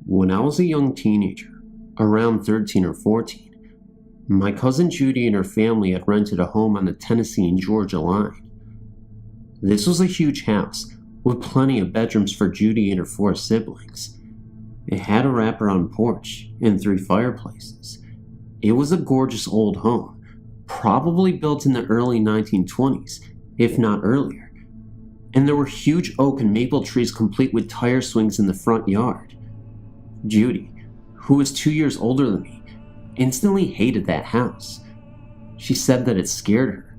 When I was a young teenager, around 13 or 14, my cousin Judy and her family had rented a home on the Tennessee and Georgia line. This was a huge house with plenty of bedrooms for Judy and her 4 siblings. It had a wraparound porch and 3 fireplaces. It was a gorgeous old home, probably built in the early 1920s, if not earlier, and there were huge oak and maple trees complete with tire swings in the front yard. Judy, who was 2 years older than me, instantly hated that house. She said that it scared her.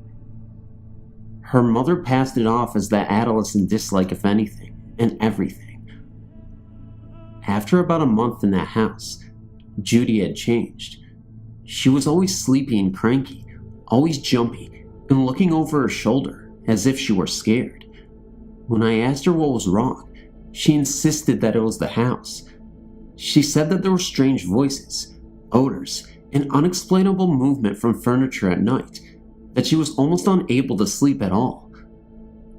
Her mother passed it off as that adolescent dislike of anything and everything. After about a month in that house, Judy had changed. She was always sleepy and cranky, always jumpy, and looking over her shoulder as if she were scared. When I asked her what was wrong, she insisted that it was the house. She said that there were strange voices, odors, and unexplainable movement from furniture at night, that she was almost unable to sleep at all.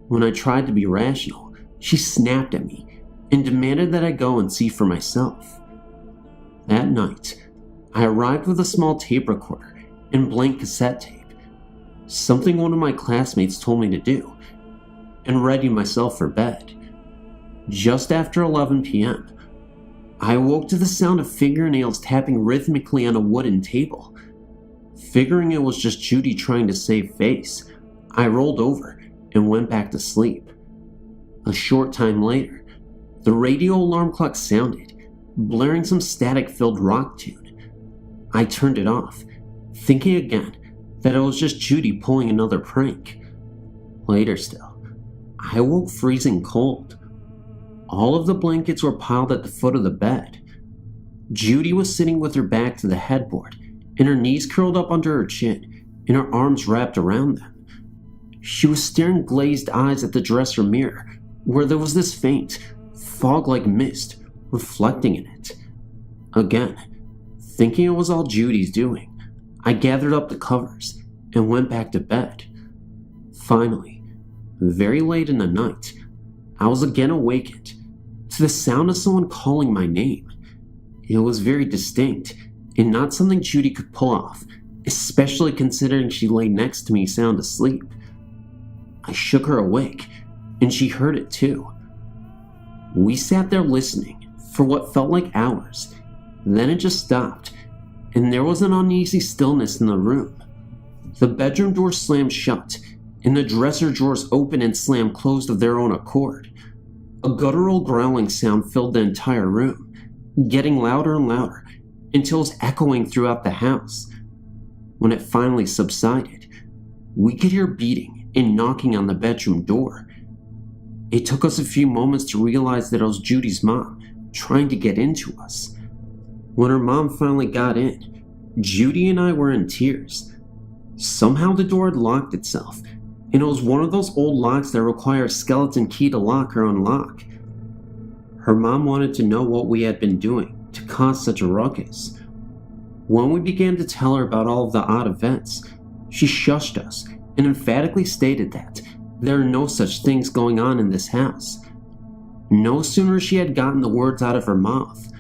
When I tried to be rational, she snapped at me and demanded that I go and see for myself. That night, I arrived with a small tape recorder and blank cassette tape, something one of my classmates told me to do, and readied myself for bed. Just after 11 p.m., I awoke to the sound of fingernails tapping rhythmically on a wooden table. Figuring it was just Judy trying to save face, I rolled over and went back to sleep. A short time later, the radio alarm clock sounded, blaring some static-filled rock tune. I turned it off, thinking again that it was just Judy pulling another prank. Later still, I awoke freezing cold. All of the blankets were piled at the foot of the bed. Judy was sitting with her back to the headboard, and her knees curled up under her chin, and her arms wrapped around them. She was staring glazed eyes at the dresser mirror, where there was this faint, fog-like mist reflecting in it. Again, thinking it was all Judy's doing, I gathered up the covers and went back to bed. Finally, very late in the night, I was again awakened to the sound of someone calling my name. It was very distinct and not something Judy could pull off, especially considering she lay next to me sound asleep. I shook her awake, and she heard it too. We sat there listening for what felt like hours. Then it just stopped, and there was an uneasy stillness in the room. The bedroom door slammed shut, and the dresser drawers opened and slammed closed of their own accord. A guttural growling sound filled the entire room, getting louder and louder until it was echoing throughout the house. When it finally subsided, we could hear beating and knocking on the bedroom door. It took us a few moments to realize that it was Judy's mom trying to get into us. When her mom finally got in, Judy and I were in tears. Somehow the door had locked itself, and it was one of those old locks that require a skeleton key to lock or unlock. Her mom wanted to know what we had been doing to cause such a ruckus. When we began to tell her about all of the odd events, she shushed us and emphatically stated that there are no such things going on in this house. No sooner she had gotten the words out of her mouth,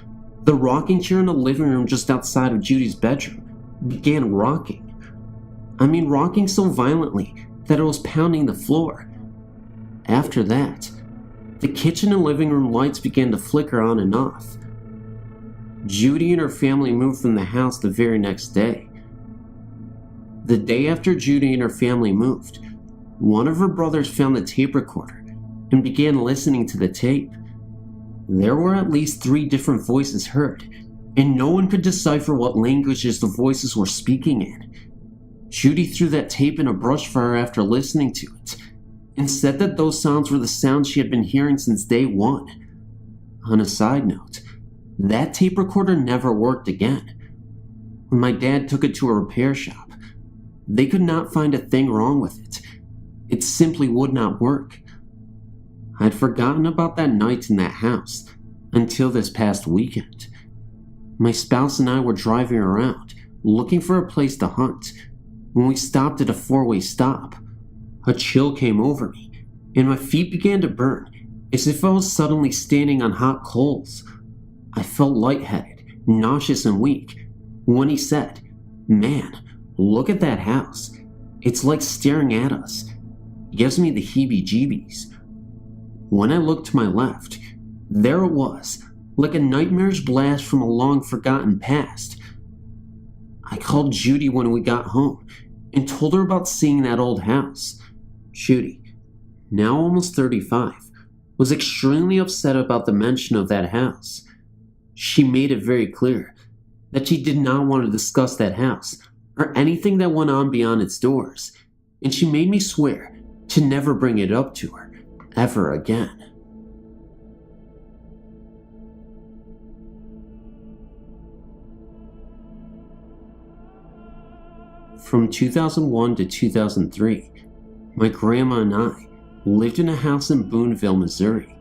the rocking chair in the living room just outside of Judy's bedroom began rocking. Rocking so violently that it was pounding the floor. After that, the kitchen and living room lights began to flicker on and off. Judy and her family moved from the house the very next day. The day after Judy and her family moved, one of her brothers found the tape recorder and began listening to the tape. There were at least 3 different voices heard, and no one could decipher what languages the voices were speaking in. Judy threw that tape in a brush fire after listening to it, and said that those sounds were the sounds she had been hearing since day 1. On a side note, that tape recorder never worked again. When my dad took it to a repair shop, they could not find a thing wrong with it. It simply would not work. I'd forgotten about that night in that house until this past weekend. My spouse and I were driving around, looking for a place to hunt, when we stopped at a 4-way stop. A chill came over me, and my feet began to burn, as if I was suddenly standing on hot coals. I felt lightheaded, nauseous, and weak, when he said, "Man, look at that house. It's like staring at us." It gives me the heebie-jeebies. When I looked to my left, there it was, like a nightmarish blast from a long-forgotten past. I called Judy when we got home and told her about seeing that old house. Judy, now almost 35, was extremely upset about the mention of that house. She made it very clear that she did not want to discuss that house or anything that went on beyond its doors, and she made me swear to never bring it up to her ever again. From 2001 to 2003, my grandma and I lived in a house in Boonville, Missouri.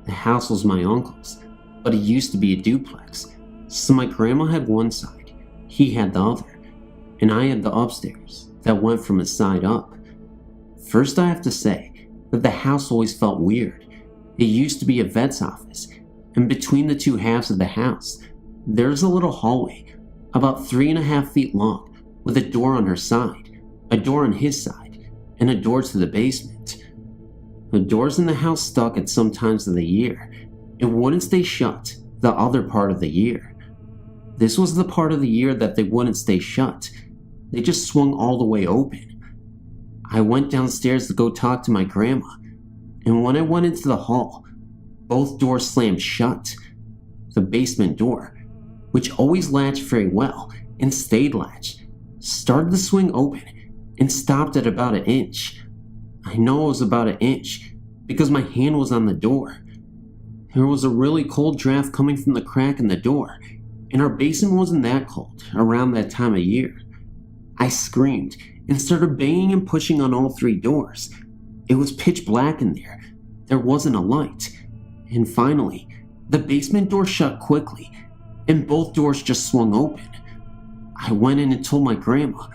The house was my uncle's, but it used to be a duplex, so my grandma had one side, he had the other, and I had the upstairs that went from his side up. First, I have to say that the house always felt weird. It used to be a vet's office, and between the two halves of the house, there's a little hallway about 3.5 feet long, with a door on her side, a door on his side, and a door to the basement. The doors in the house stuck at some times of the year and wouldn't stay shut the other part of the year. This was the part of the year that they wouldn't stay shut. They just swung all the way open. I went downstairs to go talk to my grandma, and when I went into the hall, both doors slammed shut. The basement door, which always latched very well and stayed latched, started to swing open and stopped at about 1 inch. I know it was about 1 inch because my hand was on the door. There was a really cold draft coming from the crack in the door, and our basement wasn't that cold around that time of year. I screamed and started banging and pushing on all 3 doors. It was pitch black in there. There wasn't a light. And finally, the basement door shut quickly, and both doors just swung open. I went in and told my grandma,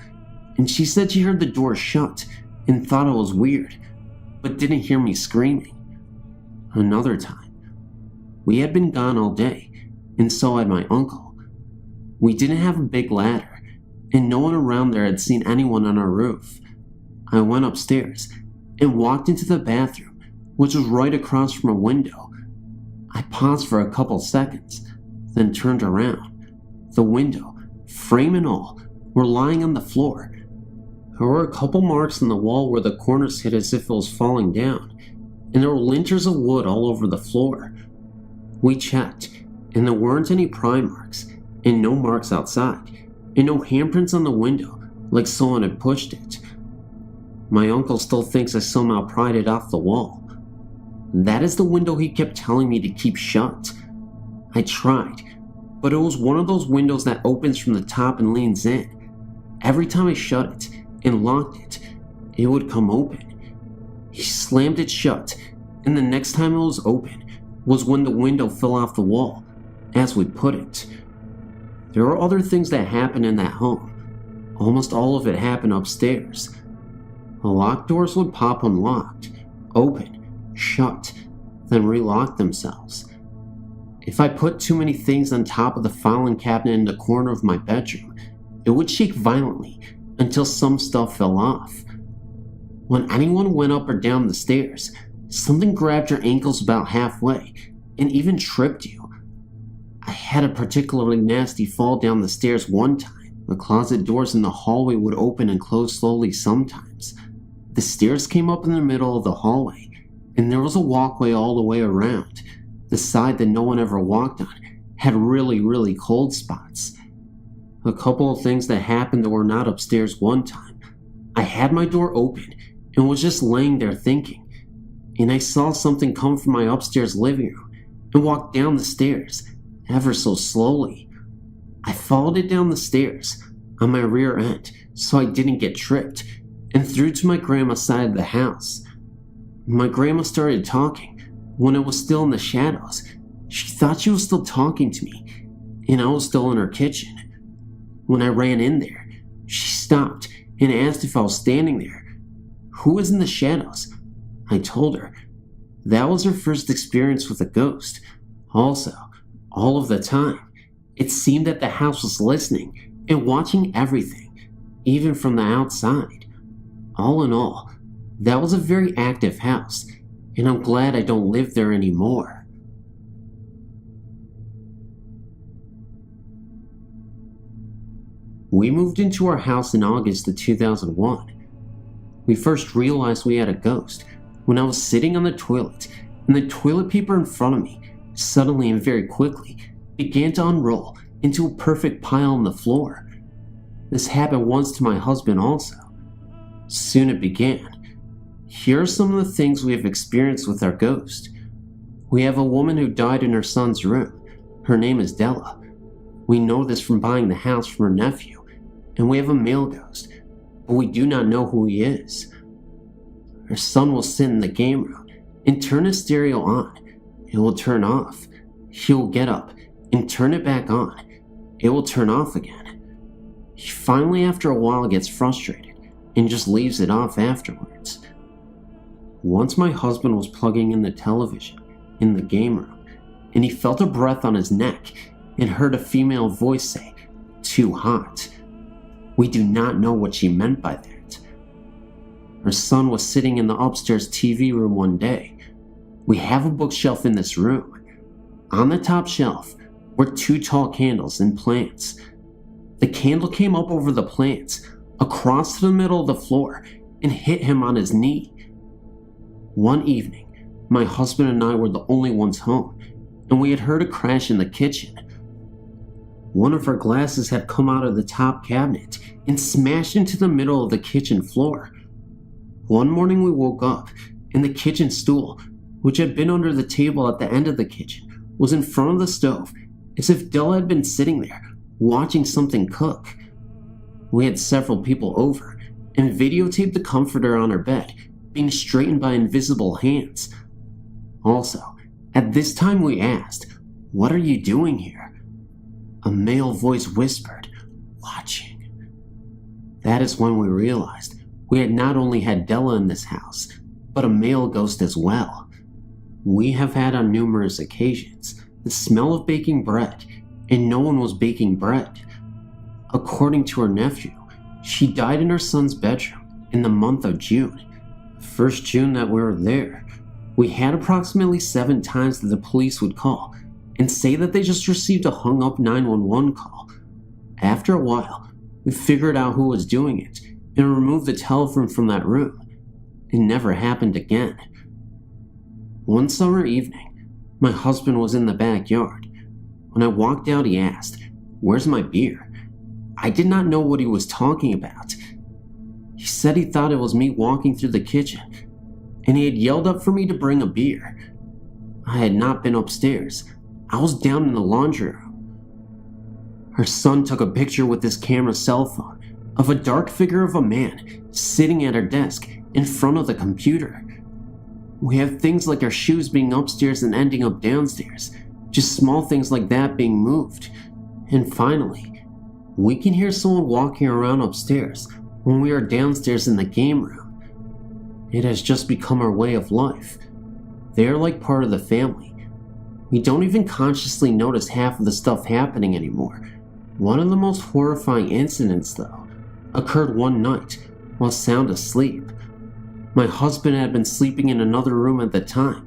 and she said she heard the door shut and thought it was weird, but didn't hear me screaming. Another time, we had been gone all day, and so had my uncle. We didn't have a big ladder, and no one around there had seen anyone on our roof. I went upstairs and walked into the bathroom, which was right across from a window. I paused for a couple seconds, then turned around. The window, frame and all, were lying on the floor. There were a couple marks on the wall where the corners hit as if it was falling down, and there were linters of wood all over the floor. We checked, and there weren't any pry marks, and no marks outside, and no handprints on the window like someone had pushed it. My uncle still thinks I somehow pried it off the wall. That is the window he kept telling me to keep shut. I tried, but it was one of those windows that opens from the top and leans in. Every time I shut it and locked it, it would come open. He slammed it shut, and the next time it was open was when the window fell off the wall, as we put it. There are other things that happened in that home. Almost all of it happened upstairs. The locked doors would pop unlocked, open, shut, then relock themselves. If I put too many things on top of the filing cabinet in the corner of my bedroom, it would shake violently until some stuff fell off. When anyone went up or down the stairs, something grabbed your ankles about halfway and even tripped you. I had a particularly nasty fall down the stairs one time. The closet doors in the hallway would open and close slowly sometimes. The stairs came up in the middle of the hallway, and there was a walkway all the way around. The side that no one ever walked on had really cold spots. A couple of things that happened that were not upstairs one time. I had my door open and was just laying there thinking, and I saw something come from my upstairs living room and walk down the stairs ever so slowly. I followed it down the stairs on my rear end so I didn't get tripped and through to my grandma's side of the house. My grandma started talking when it was still in the shadows. She thought she was still talking to me, and I was still in her kitchen. When I ran in there, she stopped and asked if I was standing there. Who is in the shadows?" I told her. That was her first experience with a ghost. Also, all of the time, it seemed that the house was listening and watching everything, even from the outside. All in all, that was a very active house, and I'm glad I don't live there anymore. We moved into our house in August of 2001. We first realized we had a ghost when I was sitting on the toilet, and the toilet paper in front of me suddenly and very quickly began to unroll into a perfect pile on the floor. This happened once to my husband also. Soon it began. Here are some of the things we have experienced with our ghost. We have a woman who died in her son's room. Her name is Della. We know this from buying the house from her nephew. And we have a male ghost, but we do not know who he is. Her son will sit in the game room and turn his stereo on. It will turn off. He will get up and turn it back on. It will turn off again. He finally, after a while, gets frustrated and just leaves it off afterwards. Once my husband was plugging in the television in the game room, and he felt a breath on his neck and heard a female voice say, "Too hot." We do not know what she meant by that. Her son was sitting in the upstairs TV room one day. We have a bookshelf in this room. On the top shelf were 2 tall candles and plants. The candle came up over the plants, across the middle of the floor, and hit him on his knee. One evening, my husband and I were the only ones home, and we had heard a crash in the kitchen. One of our glasses had come out of the top cabinet and smashed into the middle of the kitchen floor. One morning we woke up, and the kitchen stool, which had been under the table at the end of the kitchen, was in front of the stove, as if Della had been sitting there, watching something cook. We had several people over, and videotaped the comforter on her bed, being straightened by invisible hands. Also, at this time we asked, "What are you doing here?" A male voice whispered, "Watching." That is when we realized we had not only had Della in this house, but a male ghost as well. We have had on numerous occasions the smell of baking bread, and no one was baking bread. According to her nephew, she died in her son's bedroom in the month of June. The first June that we were there, we had approximately 7 times that the police would call and say that they just received a hung-up 911 call. After a while, we figured out who was doing it and removed the telephone from that room. It never happened again. One summer evening, my husband was in the backyard. When I walked out, he asked, "Where's my beer?" I did not know what he was talking about. He said he thought it was me walking through the kitchen, and he had yelled up for me to bring a beer. I had not been upstairs. I was down in the laundry room. Her son took a picture with his camera cell phone of a dark figure of a man sitting at her desk in front of the computer. We have things like our shoes being upstairs and ending up downstairs, just small things like that being moved. And finally, we can hear someone walking around upstairs when we are downstairs in the game room. It has just become our way of life. They are like part of the family. We don't even consciously notice half of the stuff happening anymore. One of the most horrifying incidents, though, occurred one night while sound asleep. My husband had been sleeping in another room at the time,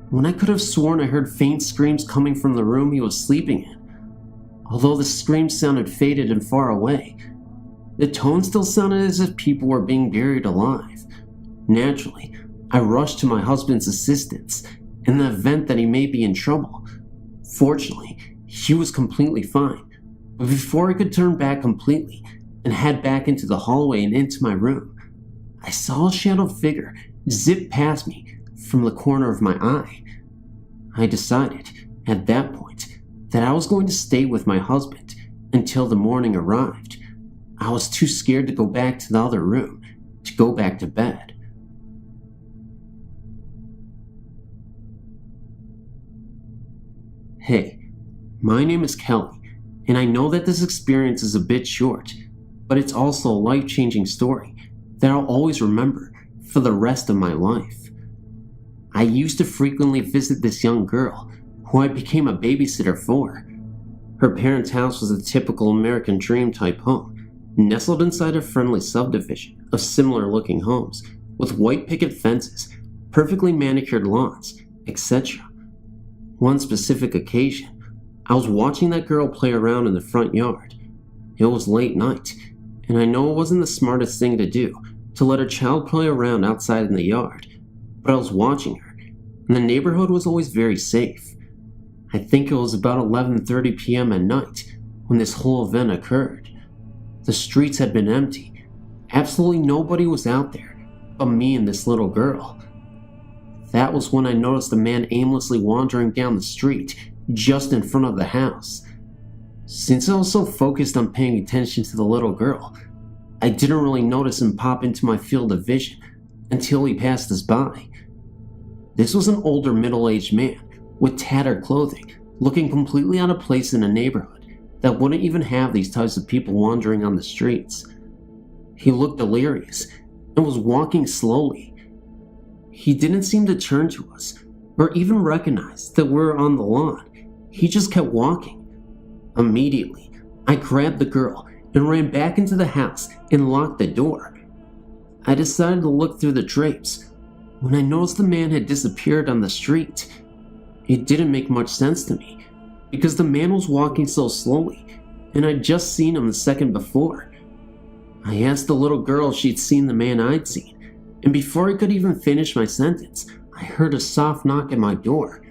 when I could have sworn I heard faint screams coming from the room he was sleeping in. Although the screams sounded faded and far away, the tone still sounded as if people were being buried alive. Naturally, I rushed to my husband's assistance in the event that he may be in trouble. Fortunately, he was completely fine, but before I could turn back completely and head back into the hallway and into my room, I saw a shadow figure zip past me from the corner of my eye. I decided, at that point, that I was going to stay with my husband until the morning arrived. I was too scared to go back to the other room, to go back to bed. Hey, my name is Kelly, and I know that this experience is a bit short, but it's also a life-changing story that I'll always remember for the rest of my life. I used to frequently visit this young girl, who I became a babysitter for. Her parents' house was a typical American dream type home, nestled inside a friendly subdivision of similar looking homes, with white picket fences, perfectly manicured lawns, etc. One specific occasion, I was watching that girl play around in the front yard. It was late night, and I know it wasn't the smartest thing to do to let a child play around outside in the yard, but I was watching her, and the neighborhood was always very safe. I think it was about 11:30 p.m. at night when this whole event occurred. The streets had been empty. Absolutely nobody was out there but me and this little girl. That was when I noticed a man aimlessly wandering down the street just in front of the house. Since I was so focused on paying attention to the little girl, I didn't really notice him pop into my field of vision until he passed us by. This was an older middle-aged man with tattered clothing, looking completely out of place in a neighborhood that wouldn't even have these types of people wandering on the streets. He looked delirious and was walking slowly. He didn't seem to turn to us or even recognize that we were on the lawn. He just kept walking. Immediately, I grabbed the girl and ran back into the house and locked the door. I decided to look through the drapes when I noticed the man had disappeared on the street. It didn't make much sense to me because the man was walking so slowly and I'd just seen him the second before. I asked the little girl if she'd seen the man I'd seen, and before I could even finish my sentence, I heard a soft knock at my door,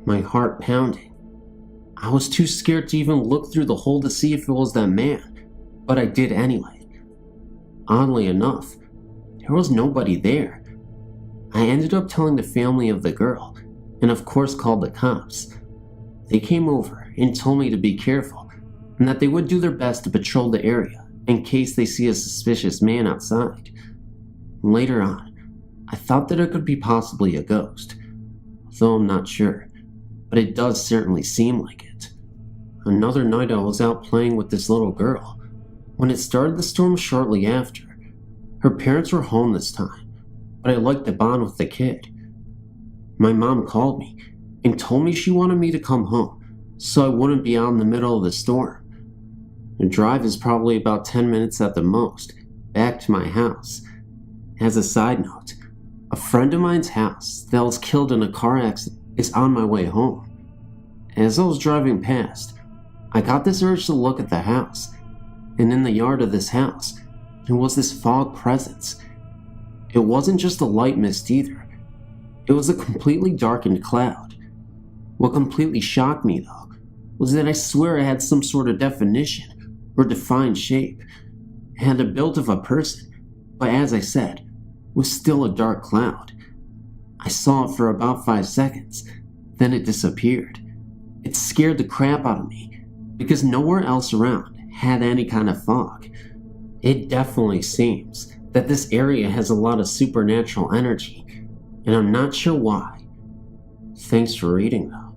my heart pounding. I was too scared to even look through the hole to see if it was that man, but I did anyway. Oddly enough, there was nobody there. I ended up telling the family of the girl, and of course called the cops. They came over and told me to be careful, and that they would do their best to patrol the area in case they see a suspicious man outside. Later on, I thought that it could be possibly a ghost, though I'm not sure, but it does certainly seem like it. Another night I was out playing with this little girl when it started the storm shortly after. Her parents were home this time, but I liked to bond with the kid. My mom called me and told me she wanted me to come home so I wouldn't be out in the middle of the storm. The drive is probably about 10 minutes at the most, back to my house. As a side note, a friend of mine's house that was killed in a car accident is on my way home. As I was driving past, I got this urge to look at the house, and in the yard of this house, there was this fog presence. It wasn't just a light mist either. It was a completely darkened cloud. What completely shocked me, though, was that I swear it had some sort of definition or defined shape. It had the build of a person, but as I said, was still a dark cloud. I saw it for about 5 seconds, then it disappeared. It scared the crap out of me, because nowhere else around had any kind of fog. It definitely seems that this area has a lot of supernatural energy, and I'm not sure why. Thanks for reading, though.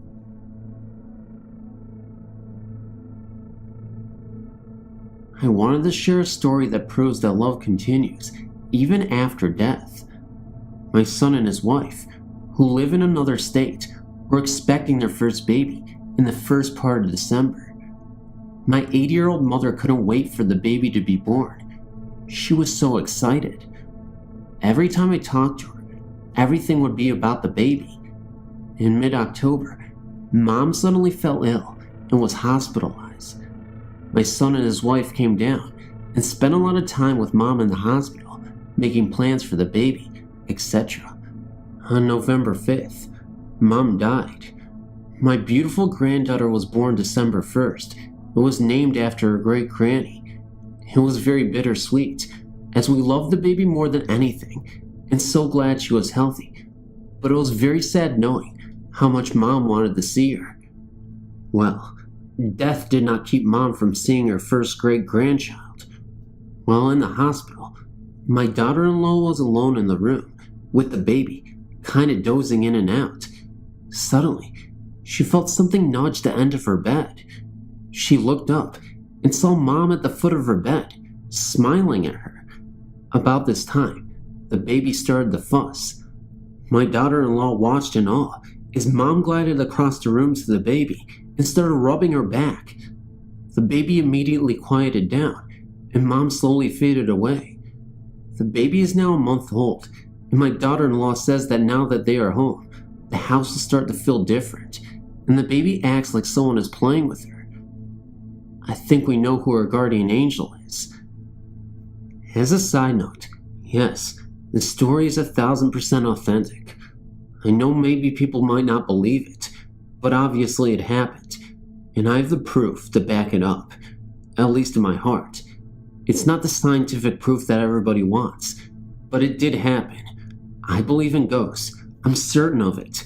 I wanted to share a story that proves that love continues, even after death. My son and his wife, who live in another state, were expecting their first baby in the first part of December. My 80-year-old mother couldn't wait for the baby to be born. She was so excited. Every time I talked to her, everything would be about the baby. In mid-October, Mom suddenly fell ill and was hospitalized. My son and his wife came down and spent a lot of time with Mom in the hospital, making plans for the baby, etc. On November 5th, Mom died. My beautiful granddaughter was born December 1st. It was named after her great-granny. It was very bittersweet, as we loved the baby more than anything, and so glad she was healthy. But it was very sad knowing how much Mom wanted to see her. Well, death did not keep Mom from seeing her first great-grandchild. While in the hospital, my daughter-in-law was alone in the room, with the baby, kinda dozing in and out. Suddenly, she felt something nudge the end of her bed. She looked up and saw Mom at the foot of her bed, smiling at her. About this time, The baby started to fuss. My daughter-in-law watched in awe as Mom glided across the room to the baby and started rubbing her back. The baby immediately quieted down, and Mom slowly faded away. The baby is now a month old, and my daughter-in-law says that now that they are home, the house will start to feel different, and the baby acts like someone is playing with her. I think we know who our guardian angel is. As a side note, yes, the story is 1000% authentic. I know maybe people might not believe it, but obviously it happened, and I have the proof to back it up, at least in my heart. It's not the scientific proof that everybody wants, but it did happen. I believe in ghosts. I'm certain of it.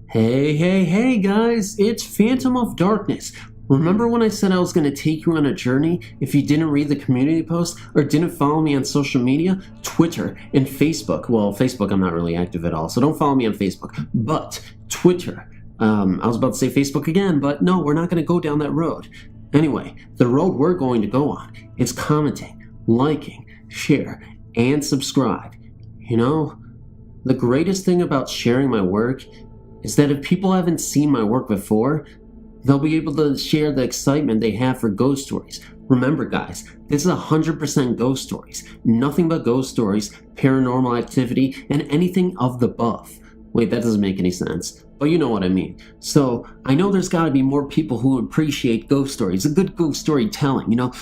Hey guys, it's Phantomofdarkness. Remember when I said I was going to take you on a journey if you didn't read the community post or didn't follow me on social media? Twitter and Facebook. Well, Facebook I'm not really active at all, so don't follow me on Facebook. But Twitter. I was about to say Facebook again, but no, we're not going to go down that road. Anyway, the road we're going to go on is commenting, liking, share, and subscribe. You know, the greatest thing about sharing my work is that if people haven't seen my work before, they'll be able to share the excitement they have for ghost stories. Remember guys, this is 100% ghost stories. Nothing but ghost stories, paranormal activity, and anything of the above. Wait, that doesn't make any sense, but you know what I mean. So, I know there's gotta be more people who appreciate ghost stories, a good ghost storytelling, you know?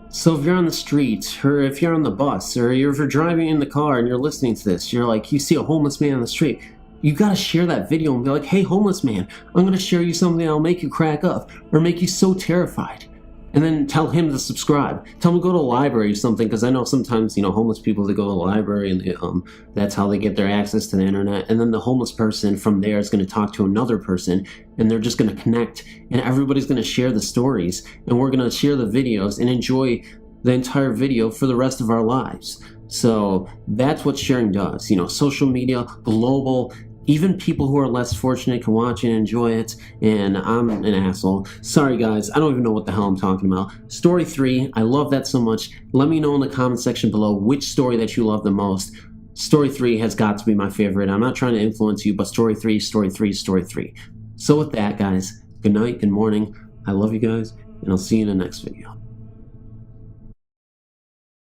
So if you're on the street, or if you're on the bus, or if you're driving in the car and you're listening to this, you're like, you see a homeless man on the street, you gotta share that video and be like, hey homeless man, I'm gonna share you something that'll make you crack up, or make you so terrified. And then tell him to subscribe. Tell him to go to the library or something, because I know sometimes, you know, homeless people, they go to the library and they, that's how they get their access to the internet. And then the homeless person from there is gonna talk to another person, and they're just gonna connect, and everybody's gonna share the stories, and we're gonna share the videos and enjoy the entire video for the rest of our lives. So that's what sharing does. You know, social media, global, even people who are less fortunate can watch and enjoy it, and I'm an asshole. Sorry guys, I don't even know what the hell I'm talking about. Story 3, I love that so much. Let me know in the comment section below which story that you love the most. Story 3 has got to be my favorite. I'm not trying to influence you, but story 3, story 3, story 3. So with that guys, good night, good morning. I love you guys, and I'll see you in the next video.